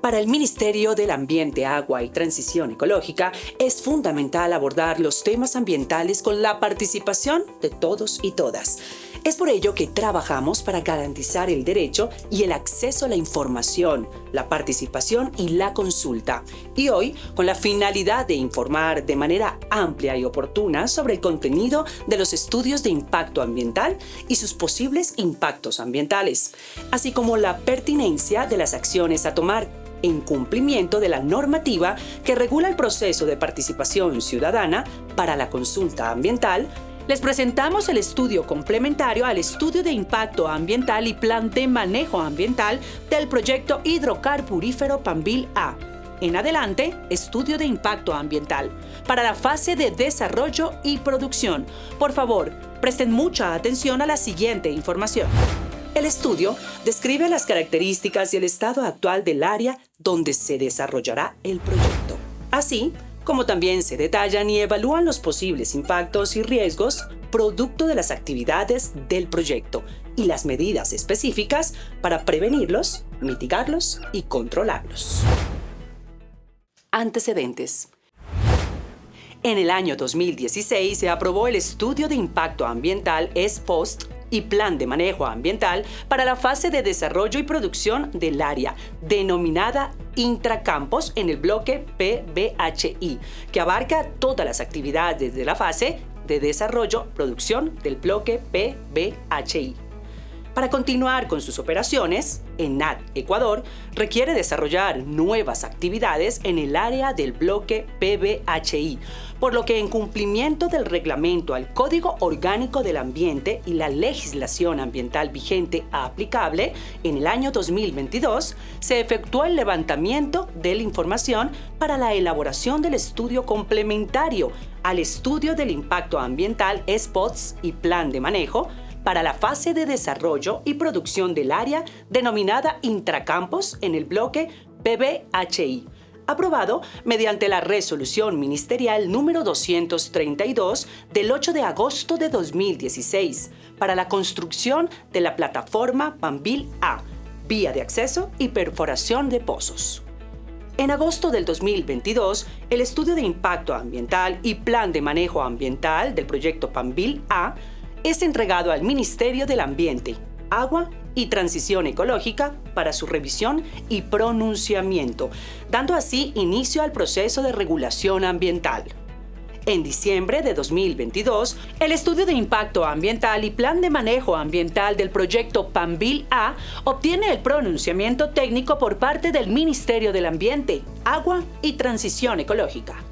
Para el Ministerio del Ambiente, Agua y Transición Ecológica es fundamental abordar los temas ambientales con la participación de todos y todas. Es por ello que trabajamos para garantizar el derecho y el acceso a la información, la participación y la consulta. Y hoy, con la finalidad de informar de manera amplia y oportuna sobre el contenido de los estudios de impacto ambiental y sus posibles impactos ambientales, así como la pertinencia de las acciones a tomar en cumplimiento de la normativa que regula el proceso de participación ciudadana para la consulta ambiental, les presentamos el estudio complementario al estudio de impacto ambiental y plan de manejo ambiental del proyecto hidrocarburífero Panbil A. En adelante, estudio de impacto ambiental para la fase de desarrollo y producción. Por favor, presten mucha atención a la siguiente información. El estudio describe las características y el estado actual del área donde se desarrollará el proyecto, así como también se detallan y evalúan los posibles impactos y riesgos producto de las actividades del proyecto y las medidas específicas para prevenirlos, mitigarlos y controlarlos. Antecedentes. En el año 2016 se aprobó el Estudio de Impacto Ambiental ex-post y Plan de Manejo Ambiental para la fase de desarrollo y producción del área, denominada Intracampos en el bloque PBHI, que abarca todas las actividades de la fase de desarrollo-producción del bloque PBHI. Para continuar con sus operaciones, ENAD Ecuador requiere desarrollar nuevas actividades en el área del bloque PBHI, por lo que en cumplimiento del reglamento al Código Orgánico del Ambiente y la legislación ambiental vigente aplicable, en el año 2022 se efectuó el levantamiento de la información para la elaboración del estudio complementario al estudio del impacto ambiental ex-post y plan de manejo para la fase de desarrollo y producción del área denominada Intracampos en el bloque PBHI, aprobado mediante la resolución ministerial número 232 del 8 de agosto de 2016 para la construcción de la plataforma Panbil A, vía de acceso y perforación de pozos. En agosto del 2022, el estudio de impacto ambiental y plan de manejo ambiental del proyecto Panbil A es entregado al Ministerio del Ambiente, Agua y Transición Ecológica para su revisión y pronunciamiento, dando así inicio al proceso de regulación ambiental. En diciembre de 2022, el estudio de impacto ambiental y plan de manejo ambiental del proyecto Panbil A obtiene el pronunciamiento técnico por parte del Ministerio del Ambiente, Agua y Transición Ecológica.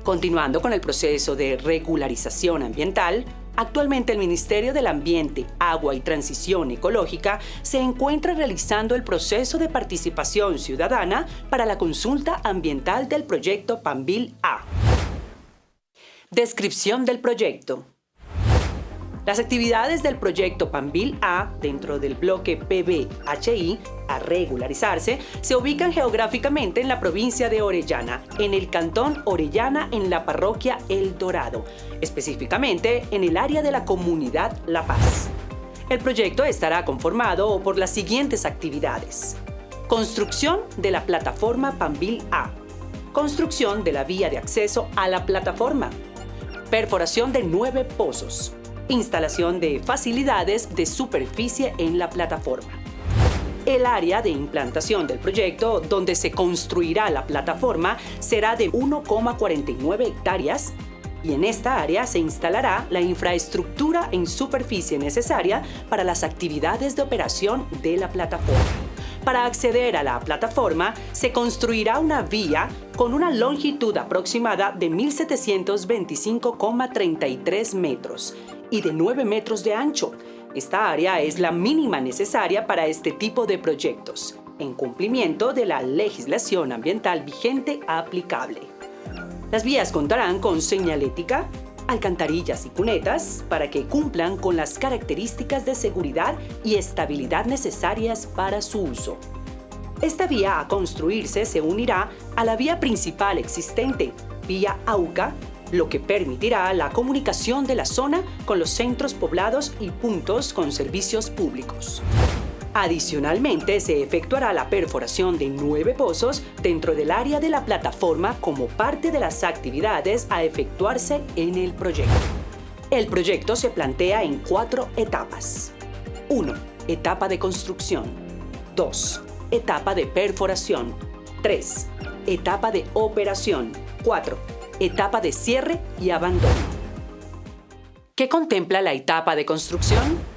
Continuando con el proceso de regularización ambiental, actualmente el Ministerio del Ambiente, Agua y Transición Ecológica se encuentra realizando el proceso de participación ciudadana para la consulta ambiental del proyecto Panbil A. Descripción del proyecto. Las actividades del proyecto Panbil A dentro del bloque PBHI a regularizarse se ubican geográficamente en la provincia de Orellana, en el cantón Orellana, en la parroquia El Dorado, específicamente en el área de la comunidad La Paz. El proyecto estará conformado por las siguientes actividades: construcción de la plataforma Panbil A, construcción de la vía de acceso a la plataforma, perforación de 9 pozos, instalación de facilidades de superficie en la plataforma. El área de implantación del proyecto, donde se construirá la plataforma, será de 1,49 hectáreas y en esta área se instalará la infraestructura en superficie necesaria para las actividades de operación de la plataforma. Para acceder a la plataforma, se construirá una vía con una longitud aproximada de 1.725,33 metros y de 9 metros de ancho. Esta área es la mínima necesaria para este tipo de proyectos, en cumplimiento de la legislación ambiental vigente aplicable. Las vías contarán con señalética, alcantarillas y cunetas para que cumplan con las características de seguridad y estabilidad necesarias para su uso. Esta vía a construirse se unirá a la vía principal existente, vía AUCA, lo que permitirá la comunicación de la zona con los centros poblados y puntos con servicios públicos. Adicionalmente, se efectuará la perforación de 9 pozos dentro del área de la plataforma como parte de las actividades a efectuarse en el proyecto. El proyecto se plantea en 4 etapas. 1. Etapa de construcción. 2. Etapa de perforación. 3. Etapa de operación. 4. Etapa de cierre y abandono. ¿Qué contempla la etapa de construcción?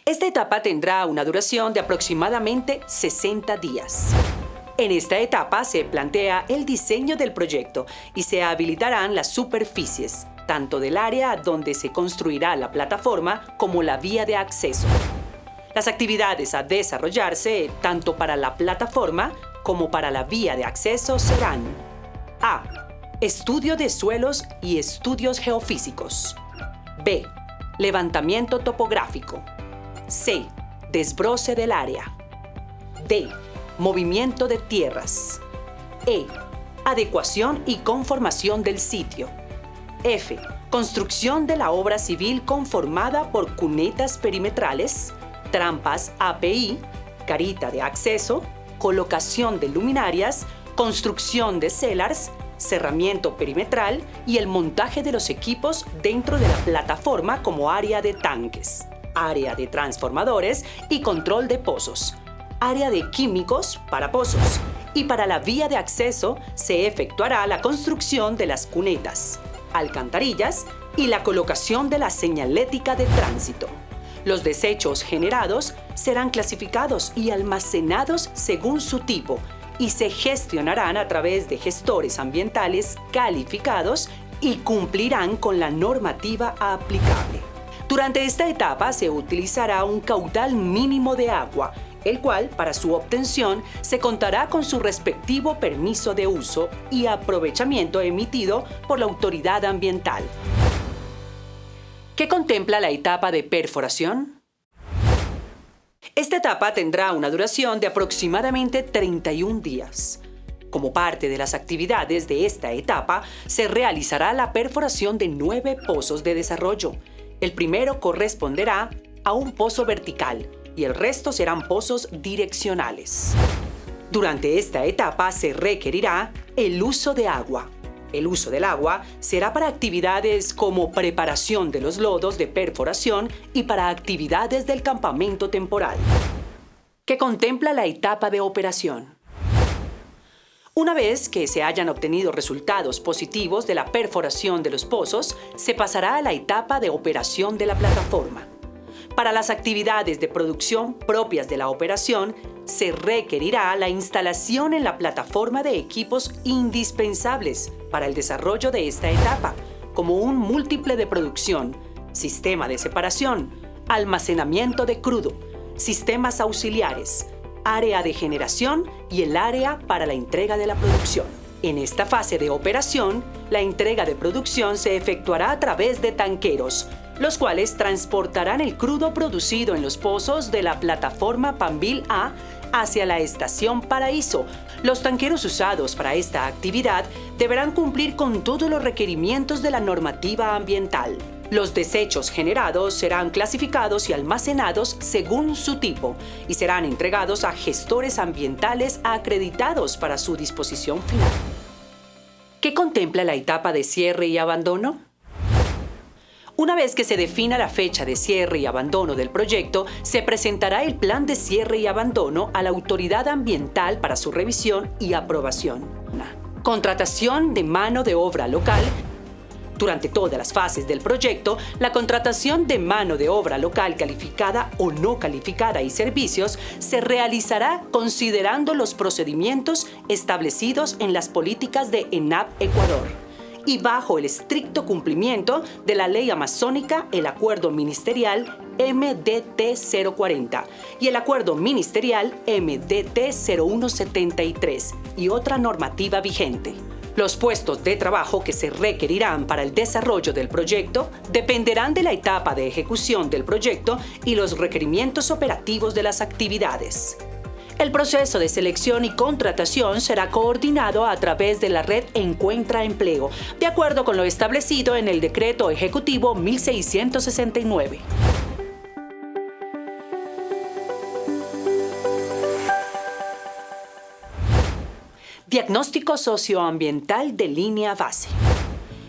Esta etapa tendrá una duración de aproximadamente 60 días. En esta etapa se plantea el diseño del proyecto y se habilitarán las superficies, tanto del área donde se construirá la plataforma como la vía de acceso. Las actividades a desarrollarse, tanto para la plataforma como para la vía de acceso, serán: A. Estudio de suelos y estudios geofísicos. B. Levantamiento topográfico. C. Desbroce del área. D. Movimiento de tierras. E. Adecuación y conformación del sitio. F. Construcción de la obra civil conformada por cunetas perimetrales, trampas API, garita de acceso, colocación de luminarias, construcción de cellars, cerramiento perimetral y el montaje de los equipos dentro de la plataforma como área de tanques, área de transformadores y control de pozos, área de químicos para pozos, y para la vía de acceso se efectuará la construcción de las cunetas, alcantarillas y la colocación de la señalética de tránsito. Los desechos generados serán clasificados y almacenados según su tipo y se gestionarán a través de gestores ambientales calificados y cumplirán con la normativa aplicable. Durante esta etapa se utilizará un caudal mínimo de agua, el cual, para su obtención, se contará con su respectivo permiso de uso y aprovechamiento emitido por la autoridad ambiental. ¿Qué contempla la etapa de perforación? Esta etapa tendrá una duración de aproximadamente 31 días. Como parte de las actividades de esta etapa, se realizará la perforación de 9 pozos de desarrollo. El primero corresponderá a un pozo vertical y el resto serán pozos direccionales. Durante esta etapa se requerirá el uso de agua. El uso del agua será para actividades como preparación de los lodos de perforación y para actividades del campamento temporal. ¿Qué contempla la etapa de operación? Una vez que se hayan obtenido resultados positivos de la perforación de los pozos, se pasará a la etapa de operación de la plataforma. Para las actividades de producción propias de la operación, se requerirá la instalación en la plataforma de equipos indispensables para el desarrollo de esta etapa, como un múltiple de producción, sistema de separación, almacenamiento de crudo, sistemas auxiliares, área de generación y el área para la entrega de la producción. En esta fase de operación, la entrega de producción se efectuará a través de tanqueros, los cuales transportarán el crudo producido en los pozos de la plataforma Panbil A hacia la estación Paraíso. Los tanqueros usados para esta actividad deberán cumplir con todos los requerimientos de la normativa ambiental. Los desechos generados serán clasificados y almacenados según su tipo y serán entregados a gestores ambientales acreditados para su disposición final. ¿Qué contempla la etapa de cierre y abandono? Una vez que se defina la fecha de cierre y abandono del proyecto, se presentará el plan de cierre y abandono a la autoridad ambiental para su revisión y aprobación. Contratación de mano de obra local. Durante todas las fases del proyecto, la contratación de mano de obra local calificada o no calificada y servicios se realizará considerando los procedimientos establecidos en las políticas de ENAP Ecuador y bajo el estricto cumplimiento de la ley amazónica, el Acuerdo Ministerial MDT 040 y el Acuerdo Ministerial MDT 0173 y otra normativa vigente. Los puestos de trabajo que se requerirán para el desarrollo del proyecto dependerán de la etapa de ejecución del proyecto y los requerimientos operativos de las actividades. El proceso de selección y contratación será coordinado a través de la red Encuentra Empleo, de acuerdo con lo establecido en el Decreto Ejecutivo 1669. Diagnóstico socioambiental de línea base.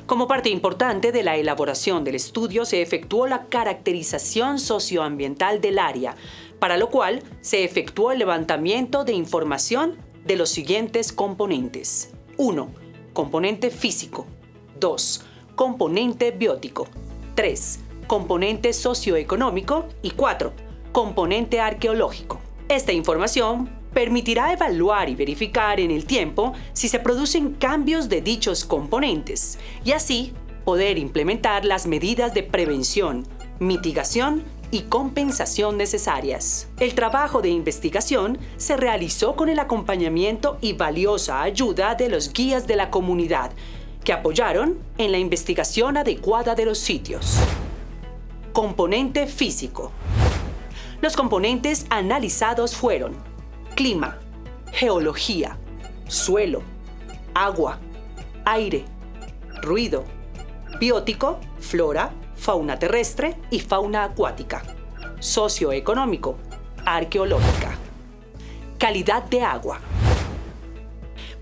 Como parte importante de la elaboración del estudio se efectuó la caracterización socioambiental del área, para lo cual se efectuó el levantamiento de información de los siguientes componentes. 1. Componente físico. 2. Componente biótico. 3. Componente socioeconómico. Y 4. Componente arqueológico. Esta información permitirá evaluar y verificar en el tiempo si se producen cambios de dichos componentes y así poder implementar las medidas de prevención, mitigación y compensación necesarias. El trabajo de investigación se realizó con el acompañamiento y valiosa ayuda de los guías de la comunidad, que apoyaron en la investigación adecuada de los sitios. Componente físico. Los componentes analizados fueron clima, geología, suelo, agua, aire, ruido, biótico, flora, fauna terrestre y fauna acuática, socioeconómico, arqueológica. Calidad de agua.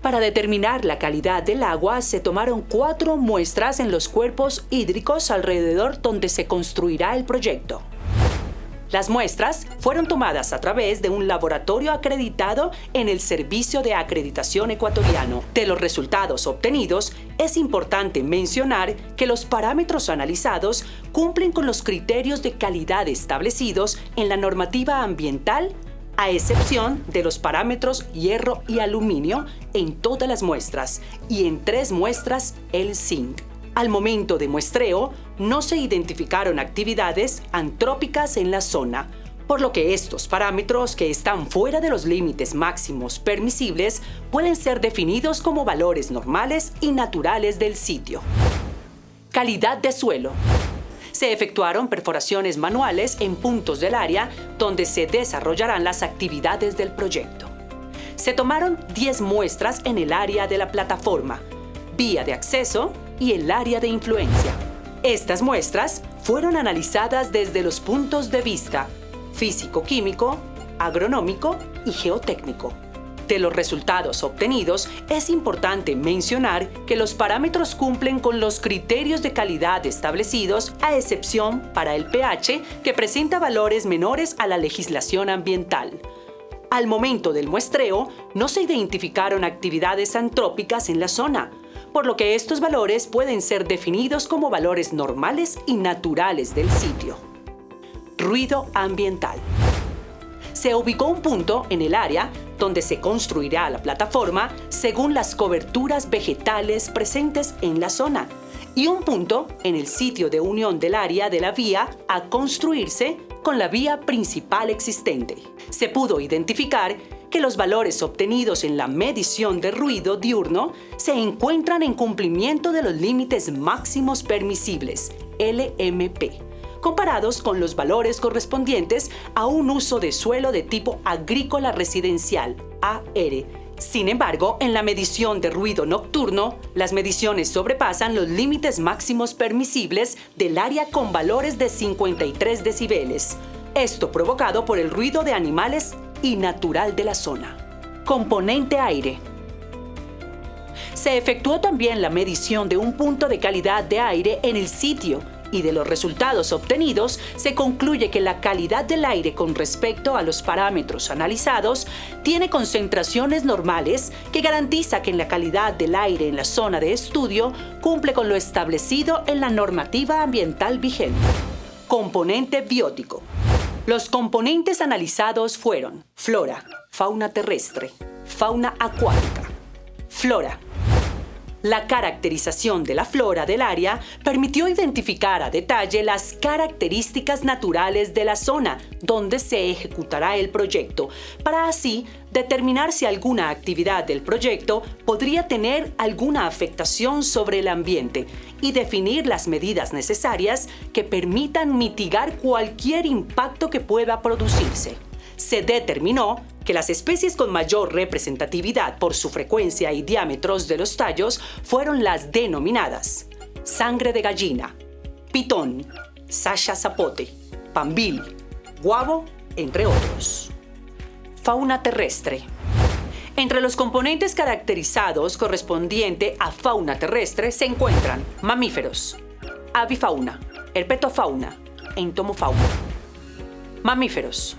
Para determinar la calidad del agua se tomaron 4 muestras en los cuerpos hídricos alrededor donde se construirá el proyecto. Las muestras fueron tomadas a través de un laboratorio acreditado en el Servicio de Acreditación Ecuatoriano. De los resultados obtenidos, es importante mencionar que los parámetros analizados cumplen con los criterios de calidad establecidos en la normativa ambiental, a excepción de los parámetros hierro y aluminio en todas las muestras y en 3 muestras el zinc. Al momento de muestreo, no se identificaron actividades antrópicas en la zona, por lo que estos parámetros que están fuera de los límites máximos permisibles pueden ser definidos como valores normales y naturales del sitio. Calidad de suelo. Se efectuaron perforaciones manuales en puntos del área donde se desarrollarán las actividades del proyecto. Se tomaron 10 muestras en el área de la plataforma, vía de acceso y el área de influencia. Estas muestras fueron analizadas desde los puntos de vista físico-químico, agronómico y geotécnico. De los resultados obtenidos, es importante mencionar que los parámetros cumplen con los criterios de calidad establecidos, a excepción para el pH, que presenta valores menores a la legislación ambiental. Al momento del muestreo, no se identificaron actividades antrópicas en la zona, por lo que estos valores pueden ser definidos como valores normales y naturales del sitio. Ruido ambiental. Se ubicó un punto en el área donde se construirá la plataforma según las coberturas vegetales presentes en la zona y un punto en el sitio de unión del área de la vía a construirse con la vía principal existente. Se pudo identificar que los valores obtenidos en la medición de ruido diurno se encuentran en cumplimiento de los límites máximos permisibles, LMP, comparados con los valores correspondientes a un uso de suelo de tipo agrícola residencial, AR. Sin embargo, en la medición de ruido nocturno, las mediciones sobrepasan los límites máximos permisibles del área con valores de 53 decibeles. Esto provocado por el ruido de animales y natural de la zona. Componente aire. Se efectuó también la medición de un punto de calidad de aire en el sitio y de los resultados obtenidos se concluye que la calidad del aire con respecto a los parámetros analizados tiene concentraciones normales que garantiza que la calidad del aire en la zona de estudio cumple con lo establecido en la normativa ambiental vigente. Componente biótico. Los componentes analizados fueron flora, fauna terrestre, fauna acuática. Flora. La caracterización de la flora del área permitió identificar a detalle las características naturales de la zona donde se ejecutará el proyecto, para así determinar si alguna actividad del proyecto podría tener alguna afectación sobre el ambiente y definir las medidas necesarias que permitan mitigar cualquier impacto que pueda producirse. Se determinó que las especies con mayor representatividad por su frecuencia y diámetros de los tallos fueron las denominadas sangre de gallina, pitón, sacha zapote, pambil, guavo, entre otros. Fauna terrestre. Entre los componentes caracterizados correspondiente a fauna terrestre se encuentran mamíferos, avifauna, herpetofauna, entomofauna. Mamíferos.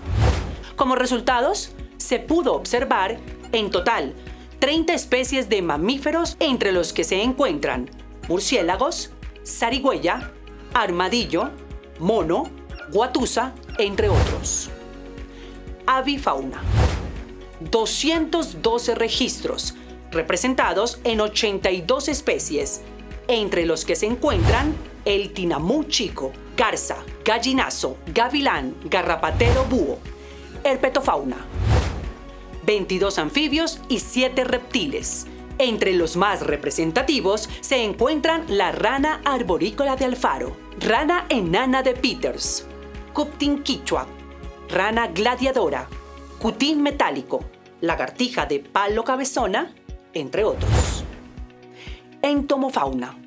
Como resultados, se pudo observar, en total, 30 especies de mamíferos entre los que se encuentran murciélagos, zarigüeya, armadillo, mono, guatusa, entre otros. Avifauna. 212 registros, representados en 82 especies, entre los que se encuentran el tinamú chico, garza, gallinazo, gavilán, garrapatero búho. Herpetofauna. 22 anfibios y 7 reptiles. Entre los más representativos se encuentran la rana arborícola de Alfaro, rana enana de Peters, cuptín quichua, rana gladiadora, cutín metálico, lagartija de palo cabezona, entre otros. Entomofauna.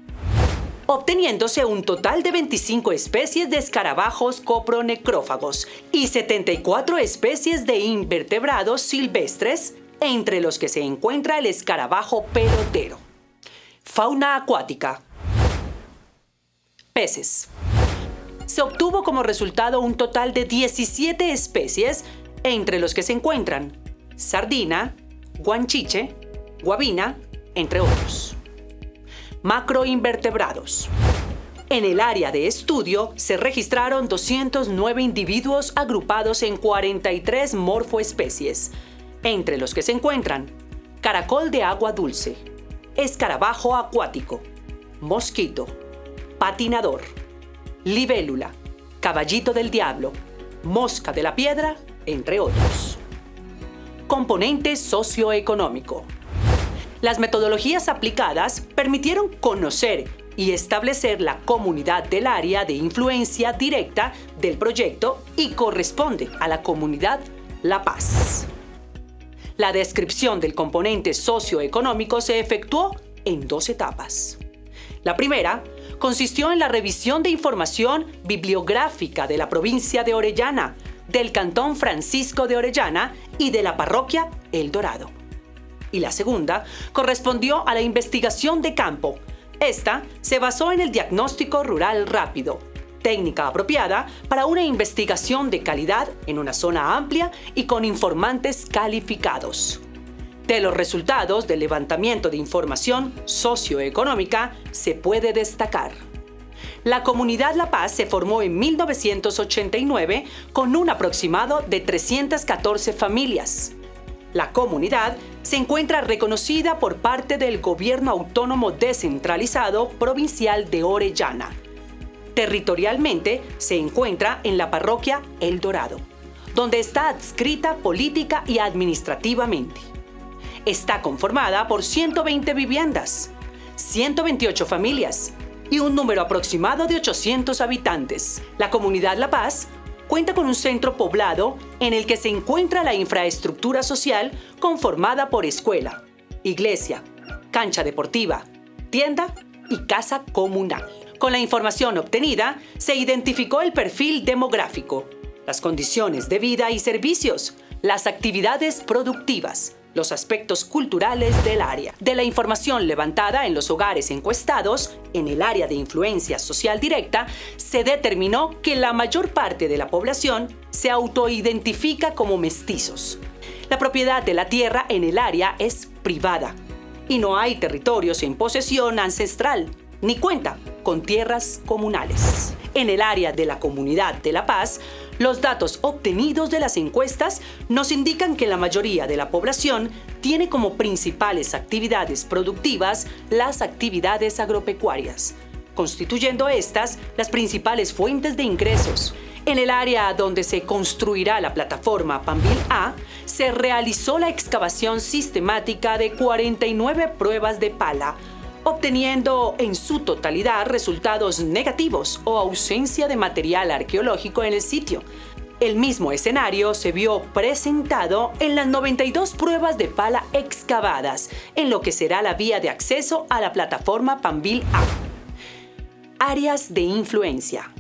Obteniéndose un total de 25 especies de escarabajos copronecrófagos y 74 especies de invertebrados silvestres, entre los que se encuentra el escarabajo pelotero. Fauna acuática. Peces. Se obtuvo como resultado un total de 17 especies, entre los que se encuentran sardina, guanchiche, guabina, entre otros. Macroinvertebrados. En el área de estudio se registraron 209 individuos agrupados en 43 morfoespecies, entre los que se encuentran caracol de agua dulce, escarabajo acuático, mosquito, patinador, libélula, caballito del diablo, mosca de la piedra, entre otros. Componente socioeconómico. Las metodologías aplicadas permitieron conocer y establecer la comunidad del área de influencia directa del proyecto y corresponde a la comunidad La Paz. La descripción del componente socioeconómico se efectuó en 2 etapas. La primera consistió en la revisión de información bibliográfica de la provincia de Orellana, del cantón Francisco de Orellana y de la parroquia El Dorado. Y la segunda correspondió a la investigación de campo. Esta se basó en el diagnóstico rural rápido, técnica apropiada para una investigación de calidad en una zona amplia y con informantes calificados. De los resultados del levantamiento de información socioeconómica se puede destacar: la comunidad La Paz se formó en 1989 con un aproximado de 314 familias. La comunidad se encuentra reconocida por parte del Gobierno Autónomo Descentralizado Provincial de Orellana. Territorialmente se encuentra en la parroquia El Dorado, donde está adscrita política y administrativamente. Está conformada por 120 viviendas, 128 familias y un número aproximado de 800 habitantes. La comunidad La Paz cuenta con un centro poblado en el que se encuentra la infraestructura social conformada por escuela, iglesia, cancha deportiva, tienda y casa comunal. Con la información obtenida, se identificó el perfil demográfico, las condiciones de vida y servicios, las actividades productivas, los aspectos culturales del área. De la información levantada en los hogares encuestados, en el área de influencia social directa, se determinó que la mayor parte de la población se autoidentifica como mestizos. La propiedad de la tierra en el área es privada y no hay territorios en posesión ancestral, ni cuenta con tierras comunales. En el área de la comunidad de La Paz, los datos obtenidos de las encuestas nos indican que la mayoría de la población tiene como principales actividades productivas las actividades agropecuarias, constituyendo estas las principales fuentes de ingresos. En el área donde se construirá la plataforma Pambil A, se realizó la excavación sistemática de 49 pruebas de pala, obteniendo en su totalidad resultados negativos o ausencia de material arqueológico en el sitio. El mismo escenario se vio presentado en las 92 pruebas de pala excavadas en lo que será la vía de acceso a la plataforma Pambil A. Áreas de influencia.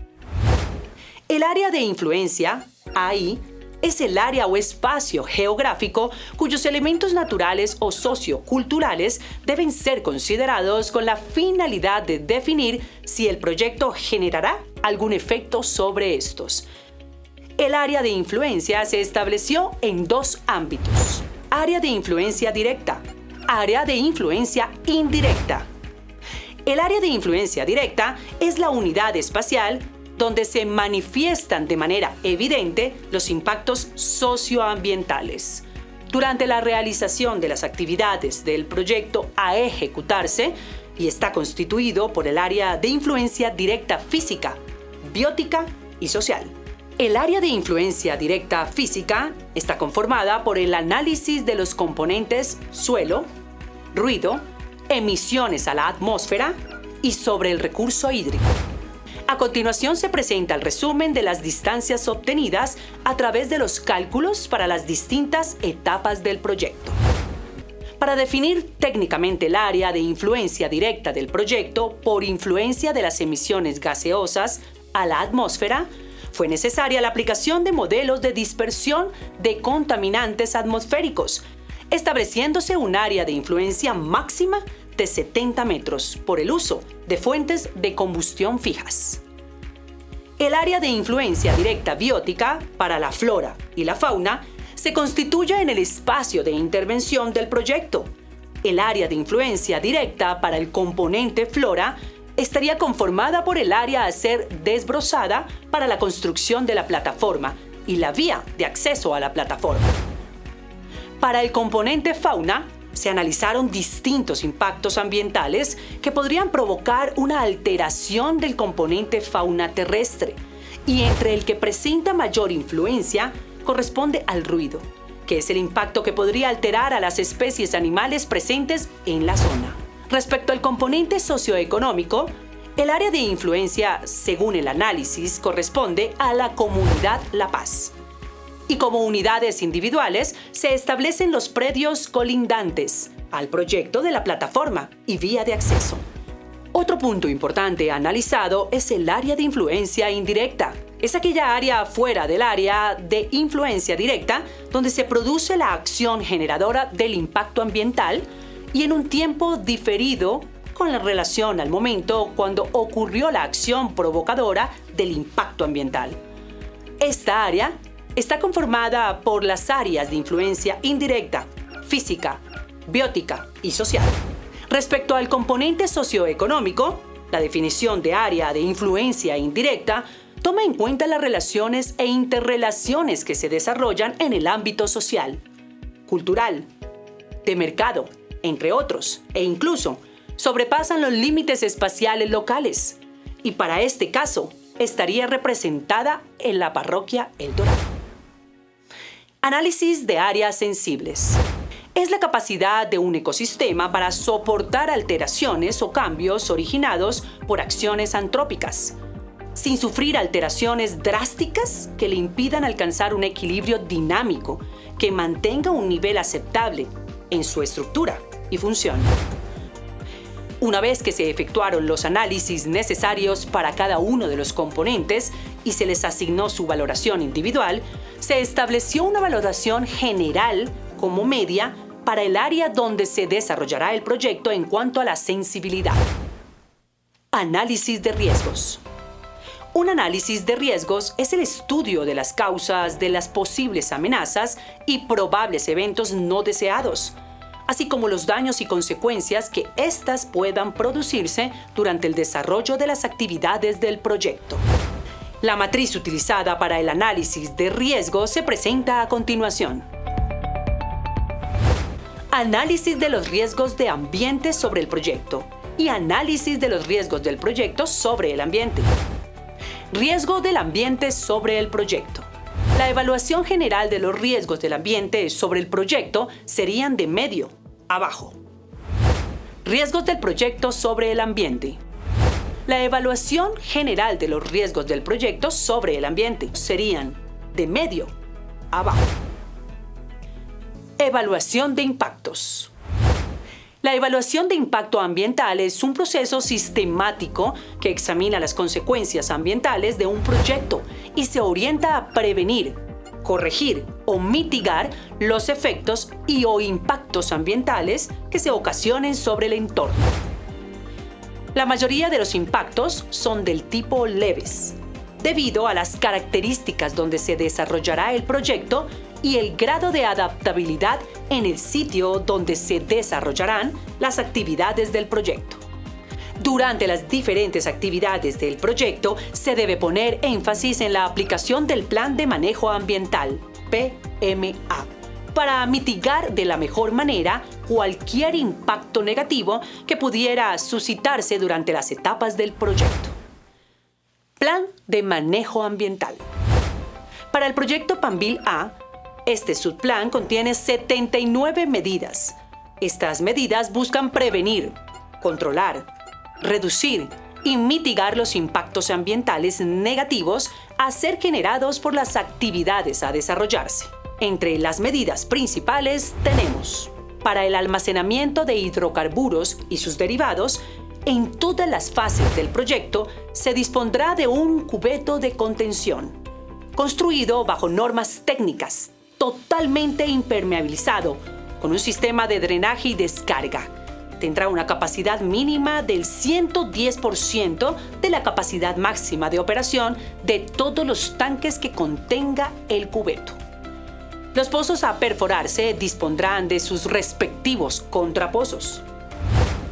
El área de influencia, ahí, es el área o espacio geográfico cuyos elementos naturales o socioculturales deben ser considerados con la finalidad de definir si el proyecto generará algún efecto sobre estos. El área de influencia se estableció en dos ámbitos: área de influencia directa, área de influencia indirecta. El área de influencia directa es la unidad espacial donde se manifiestan de manera evidente los impactos socioambientales. Durante la realización de las actividades del proyecto a ejecutarse, y está constituido por el área de influencia directa física, biótica y social. El área de influencia directa física está conformada por el análisis de los componentes suelo, ruido, emisiones a la atmósfera y sobre el recurso hídrico. A continuación se presenta el resumen de las distancias obtenidas a través de los cálculos para las distintas etapas del proyecto. Para definir técnicamente el área de influencia directa del proyecto por influencia de las emisiones gaseosas a la atmósfera, fue necesaria la aplicación de modelos de dispersión de contaminantes atmosféricos, estableciéndose un área de influencia máxima de 70 metros por el uso de fuentes de combustión fijas. El área de influencia directa biótica para la flora y la fauna se constituye en el espacio de intervención del proyecto. El área de influencia directa para el componente flora estaría conformada por el área a ser desbrozada para la construcción de la plataforma y la vía de acceso a la plataforma. Para el componente fauna, se analizaron distintos impactos ambientales que podrían provocar una alteración del componente fauna terrestre, y entre el que presenta mayor influencia corresponde al ruido, que es el impacto que podría alterar a las especies animales presentes en la zona. Respecto al componente socioeconómico, el área de influencia, según el análisis, corresponde a la comunidad La Paz. Y como unidades individuales se establecen los predios colindantes al proyecto de la plataforma y vía de acceso. Otro punto importante analizado es el área de influencia indirecta. Es aquella área fuera del área de influencia directa donde se produce la acción generadora del impacto ambiental y en un tiempo diferido con la relación al momento cuando ocurrió la acción provocadora del impacto ambiental. Esta área está conformada por las áreas de influencia indirecta, física, biótica y social. Respecto al componente socioeconómico, la definición de área de influencia indirecta toma en cuenta las relaciones e interrelaciones que se desarrollan en el ámbito social, cultural, de mercado, entre otros, e incluso sobrepasan los límites espaciales locales. Y para este caso, estaría representada en la parroquia El Dorado. Análisis de áreas sensibles. Es la capacidad de un ecosistema para soportar alteraciones o cambios originados por acciones antrópicas, sin sufrir alteraciones drásticas que le impidan alcanzar un equilibrio dinámico que mantenga un nivel aceptable en su estructura y función. Una vez que se efectuaron los análisis necesarios para cada uno de los componentes y se les asignó su valoración individual, se estableció una valoración general como media para el área donde se desarrollará el proyecto en cuanto a la sensibilidad. Análisis de riesgos. Un análisis de riesgos es el estudio de las causas de las posibles amenazas y probables eventos no deseados, así como los daños y consecuencias que éstas puedan producirse durante el desarrollo de las actividades del proyecto. La matriz utilizada para el análisis de riesgos se presenta a continuación. Análisis de los riesgos de ambiente sobre el proyecto y análisis de los riesgos del proyecto sobre el ambiente. Riesgo del ambiente sobre el proyecto. La evaluación general de los riesgos del ambiente sobre el proyecto serían de medio a bajo. Riesgos del proyecto sobre el ambiente. La evaluación general de los riesgos del proyecto sobre el ambiente serían de medio a bajo. Evaluación de impactos. La evaluación de impacto ambiental es un proceso sistemático que examina las consecuencias ambientales de un proyecto y se orienta a prevenir, corregir o mitigar los efectos y o impactos ambientales que se ocasionen sobre el entorno. La mayoría de los impactos son del tipo leves, debido a las características donde se desarrollará el proyecto y el grado de adaptabilidad en el sitio donde se desarrollarán las actividades del proyecto. Durante las diferentes actividades del proyecto se debe poner énfasis en la aplicación del Plan de Manejo Ambiental, PMA, para mitigar de la mejor manera cualquier impacto negativo que pudiera suscitarse durante las etapas del proyecto. Plan de Manejo Ambiental. Para el proyecto Panbil A, este subplan contiene 79 medidas. Estas medidas buscan prevenir, controlar, reducir y mitigar los impactos ambientales negativos a ser generados por las actividades a desarrollarse. Entre las medidas principales tenemos: para el almacenamiento de hidrocarburos y sus derivados, en todas las fases del proyecto se dispondrá de un cubeto de contención, construido bajo normas técnicas, totalmente impermeabilizado, con un sistema de drenaje y descarga. Tendrá una capacidad mínima del 110% de la capacidad máxima de operación de todos los tanques que contenga el cubeto. Los pozos a perforarse dispondrán de sus respectivos contrapozos.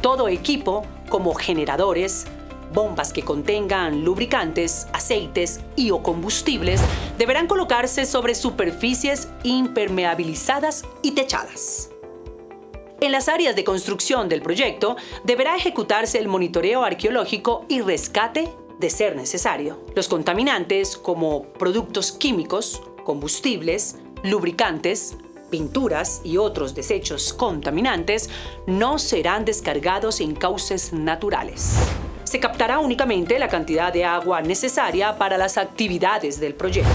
Todo equipo, como generadores, bombas que contengan lubricantes, aceites y o combustibles, deberán colocarse sobre superficies impermeabilizadas y techadas. En las áreas de construcción del proyecto deberá ejecutarse el monitoreo arqueológico y rescate de ser necesario. Los contaminantes, como productos químicos, combustibles, lubricantes, pinturas y otros desechos contaminantes, no serán descargados en cauces naturales. Se captará únicamente la cantidad de agua necesaria para las actividades del proyecto.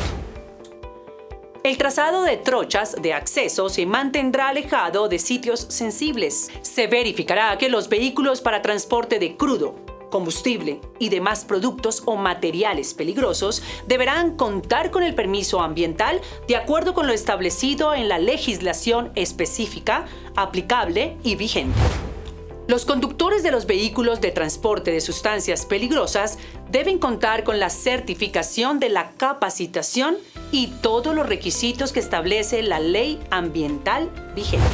El trazado de trochas de acceso se mantendrá alejado de sitios sensibles. Se verificará que los vehículos para transporte de crudo, combustible y demás productos o materiales peligrosos deberán contar con el permiso ambiental de acuerdo con lo establecido en la legislación específica, aplicable y vigente. Los conductores de los vehículos de transporte de sustancias peligrosas deben contar con la certificación de la capacitación y todos los requisitos que establece la ley ambiental vigente.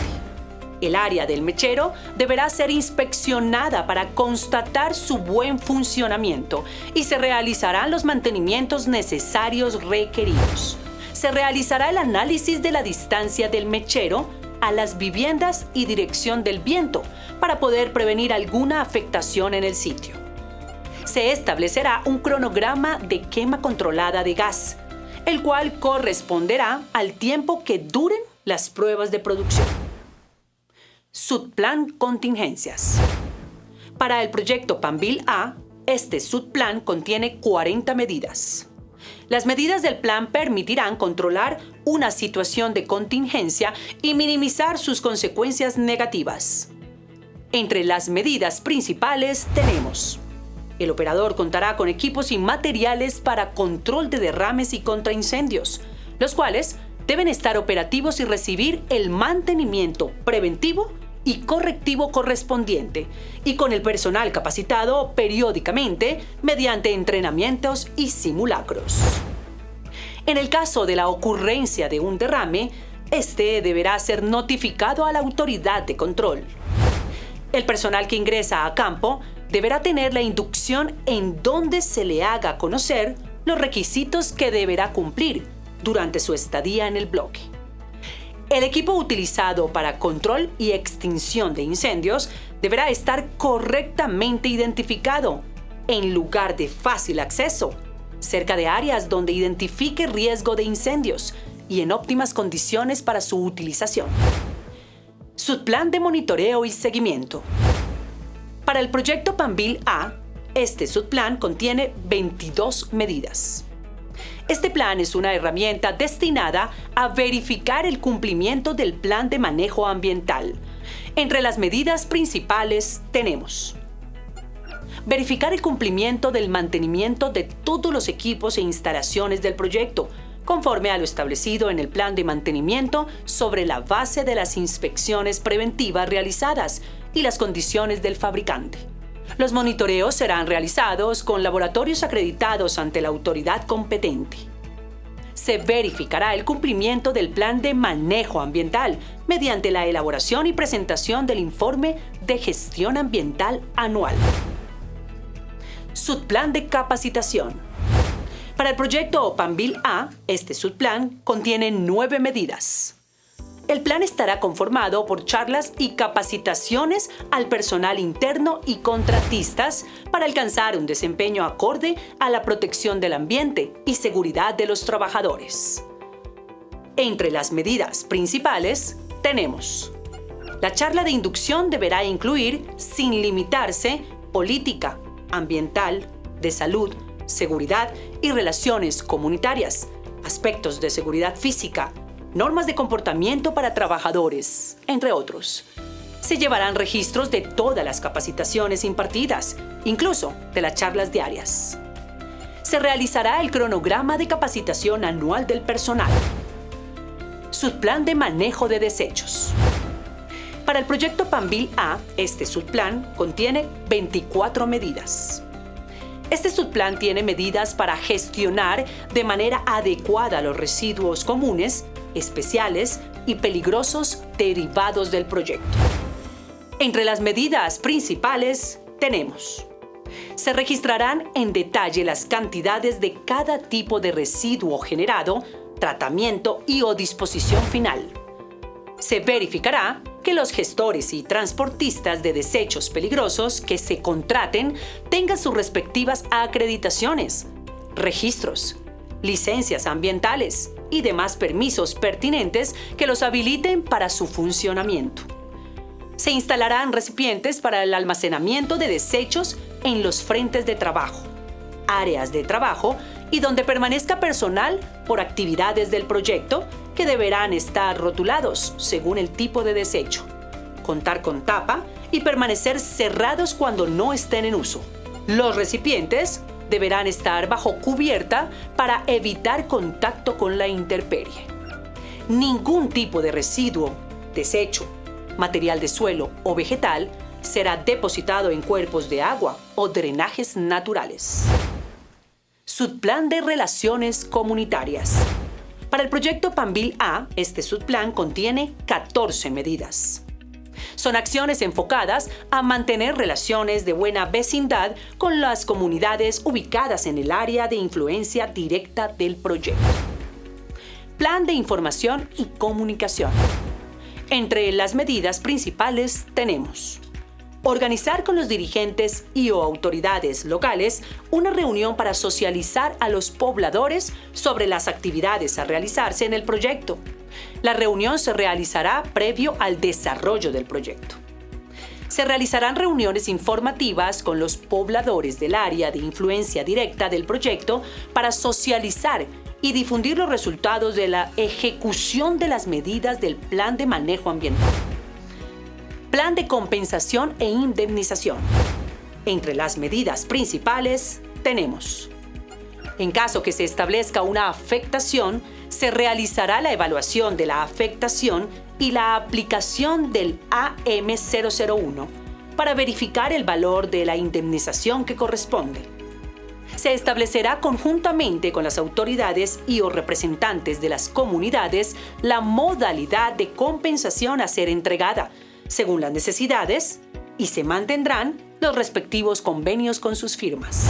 El área del mechero deberá ser inspeccionada para constatar su buen funcionamiento y se realizarán los mantenimientos necesarios requeridos. Se realizará el análisis de la distancia del mechero a las viviendas y dirección del viento para poder prevenir alguna afectación en el sitio. Se establecerá un cronograma de quema controlada de gas, el cual corresponderá al tiempo que duren las pruebas de producción. Subplan Contingencias. Para el proyecto Panbil A, este subplan contiene 40 medidas. Las medidas del plan permitirán controlar una situación de contingencia y minimizar sus consecuencias negativas. Entre las medidas principales tenemos: el operador contará con equipos y materiales para control de derrames y contra incendios, los cuales deben estar operativos y recibir el mantenimiento preventivo y correctivo correspondiente, y con el personal capacitado periódicamente mediante entrenamientos y simulacros. En el caso de la ocurrencia de un derrame, este deberá ser notificado a la autoridad de control. El personal que ingresa a campo deberá tener la inducción en donde se le haga conocer los requisitos que deberá cumplir durante su estadía en el bloque. El equipo utilizado para control y extinción de incendios deberá estar correctamente identificado, en lugar de fácil acceso, cerca de áreas donde identifique riesgo de incendios y en óptimas condiciones para su utilización. Subplan de monitoreo y seguimiento. Para el proyecto Panbil A, este subplan contiene 22 medidas. Este plan es una herramienta destinada a verificar el cumplimiento del plan de manejo ambiental. Entre las medidas principales tenemos: verificar el cumplimiento del mantenimiento de todos los equipos e instalaciones del proyecto, conforme a lo establecido en el plan de mantenimiento sobre la base de las inspecciones preventivas realizadas y las condiciones del fabricante. Los monitoreos serán realizados con laboratorios acreditados ante la autoridad competente. Se verificará el cumplimiento del plan de manejo ambiental mediante la elaboración y presentación del informe de gestión ambiental anual. Subplan de capacitación. Para el proyecto Panbil A, este subplan contiene 9 medidas. El plan estará conformado por charlas y capacitaciones al personal interno y contratistas para alcanzar un desempeño acorde a la protección del ambiente y seguridad de los trabajadores. Entre las medidas principales tenemos: la charla de inducción deberá incluir, sin limitarse, política ambiental, de salud, seguridad y relaciones comunitarias, aspectos de seguridad física, normas de comportamiento para trabajadores, entre otros. Se llevarán registros de todas las capacitaciones impartidas, incluso de las charlas diarias. Se realizará el cronograma de capacitación anual del personal. Subplan de manejo de desechos. Para el proyecto Panbil A, este subplan contiene 24 medidas. Este subplan tiene medidas para gestionar de manera adecuada los residuos comunes, especiales y peligrosos derivados del proyecto. Entre las medidas principales tenemos: se registrarán en detalle las cantidades de cada tipo de residuo generado, tratamiento y o disposición final. Se verificará que los gestores y transportistas de desechos peligrosos que se contraten tengan sus respectivas acreditaciones, registros, licencias ambientales y demás permisos pertinentes que los habiliten para su funcionamiento. Se instalarán recipientes para el almacenamiento de desechos en los frentes de trabajo, áreas de trabajo y donde permanezca personal por actividades del proyecto, que deberán estar rotulados según el tipo de desecho, contar con tapa y permanecer cerrados cuando no estén en uso. Los recipientes deberán estar bajo cubierta para evitar contacto con la intemperie. Ningún tipo de residuo, desecho, material de suelo o vegetal será depositado en cuerpos de agua o drenajes naturales. Subplan de relaciones comunitarias. Para el proyecto Panbil A, este subplan contiene 14 medidas. Son acciones enfocadas a mantener relaciones de buena vecindad con las comunidades ubicadas en el área de influencia directa del proyecto. Plan de información y comunicación. Entre las medidas principales tenemos: organizar con los dirigentes y o autoridades locales una reunión para socializar a los pobladores sobre las actividades a realizarse en el proyecto. La reunión se realizará previo al desarrollo del proyecto. Se realizarán reuniones informativas con los pobladores del área de influencia directa del proyecto para socializar y difundir los resultados de la ejecución de las medidas del plan de manejo ambiental. Plan de compensación e indemnización. Entre las medidas principales tenemos: en caso que se establezca una afectación, se realizará la evaluación de la afectación y la aplicación del AM001 para verificar el valor de la indemnización que corresponde. Se establecerá conjuntamente con las autoridades y o representantes de las comunidades la modalidad de compensación a ser entregada, según las necesidades, y se mantendrán los respectivos convenios con sus firmas.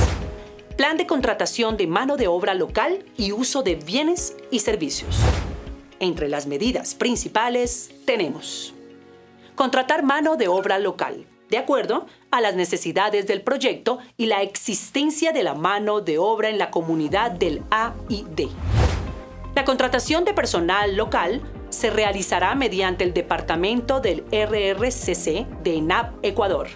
Plan de contratación de mano de obra local y uso de bienes y servicios. Entre las medidas principales tenemos: contratar mano de obra local, de acuerdo a las necesidades del proyecto y la existencia de la mano de obra en la comunidad del A y D. La contratación de personal local se realizará mediante el departamento del RRCC de ENAP Ecuador,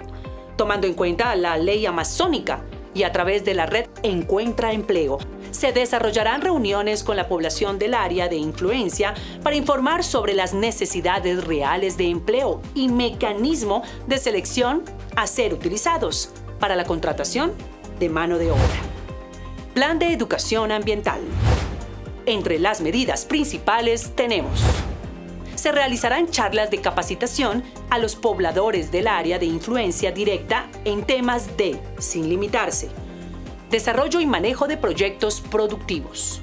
tomando en cuenta la ley amazónica y a través de la red Encuentra Empleo. Se desarrollarán reuniones con la población del área de influencia para informar sobre las necesidades reales de empleo y mecanismo de selección a ser utilizados para la contratación de mano de obra. Plan de educación ambiental. Entre las medidas principales tenemos: se realizarán charlas de capacitación a los pobladores del área de influencia directa en temas de, sin limitarse, desarrollo y manejo de proyectos productivos,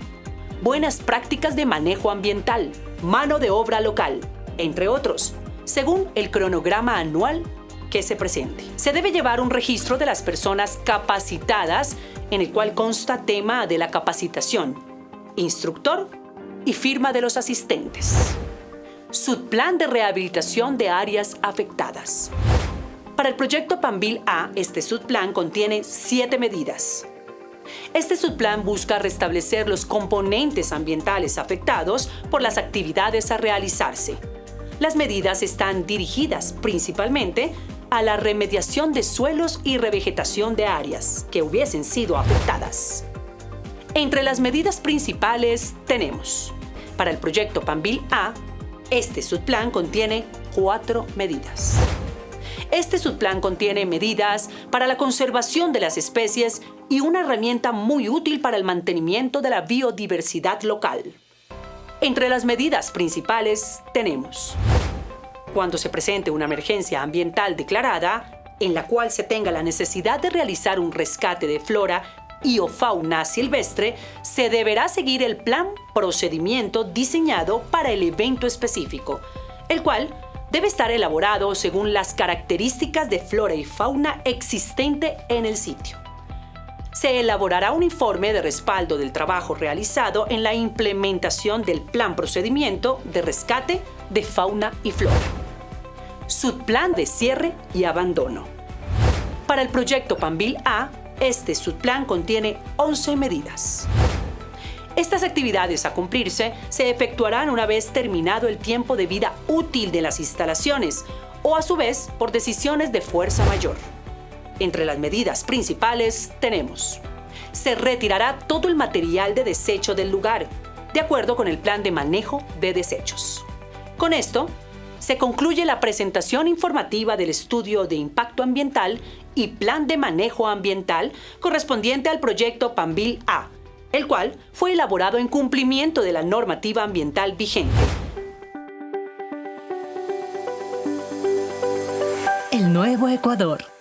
buenas prácticas de manejo ambiental, mano de obra local, entre otros, según el cronograma anual que se presente. Se debe llevar un registro de las personas capacitadas en el cual consta tema de la capacitación, instructor y firma de los asistentes. Subplan de rehabilitación de áreas afectadas. Para el proyecto Panvil A, este subplan contiene 7 medidas. Este subplan busca restablecer los componentes ambientales afectados por las actividades a realizarse. Las medidas están dirigidas principalmente a la remediación de suelos y revegetación de áreas que hubiesen sido afectadas. Entre las medidas principales tenemos: para el proyecto Panvil A, este subplan contiene 4 medidas. Este subplan contiene medidas para la conservación de las especies y una herramienta muy útil para el mantenimiento de la biodiversidad local. Entre las medidas principales tenemos: cuando se presente una emergencia ambiental declarada, en la cual se tenga la necesidad de realizar un rescate de flora y o fauna silvestre, se deberá seguir el plan procedimiento diseñado para el evento específico, el cual debe estar elaborado según las características de flora y fauna existente en el sitio. Se elaborará un informe de respaldo del trabajo realizado en la implementación del plan procedimiento de rescate de fauna y flora. Subplan de cierre y abandono. Para el proyecto Panvil A, este subplan contiene 11 medidas. Estas actividades a cumplirse se efectuarán una vez terminado el tiempo de vida útil de las instalaciones o a su vez por decisiones de fuerza mayor. Entre las medidas principales tenemos: se retirará todo el material de desecho del lugar, de acuerdo con el plan de manejo de desechos. Con esto, se concluye la presentación informativa del estudio de impacto ambiental y plan de manejo ambiental correspondiente al proyecto Panvil A, el cual fue elaborado en cumplimiento de la normativa ambiental vigente. El Nuevo Ecuador.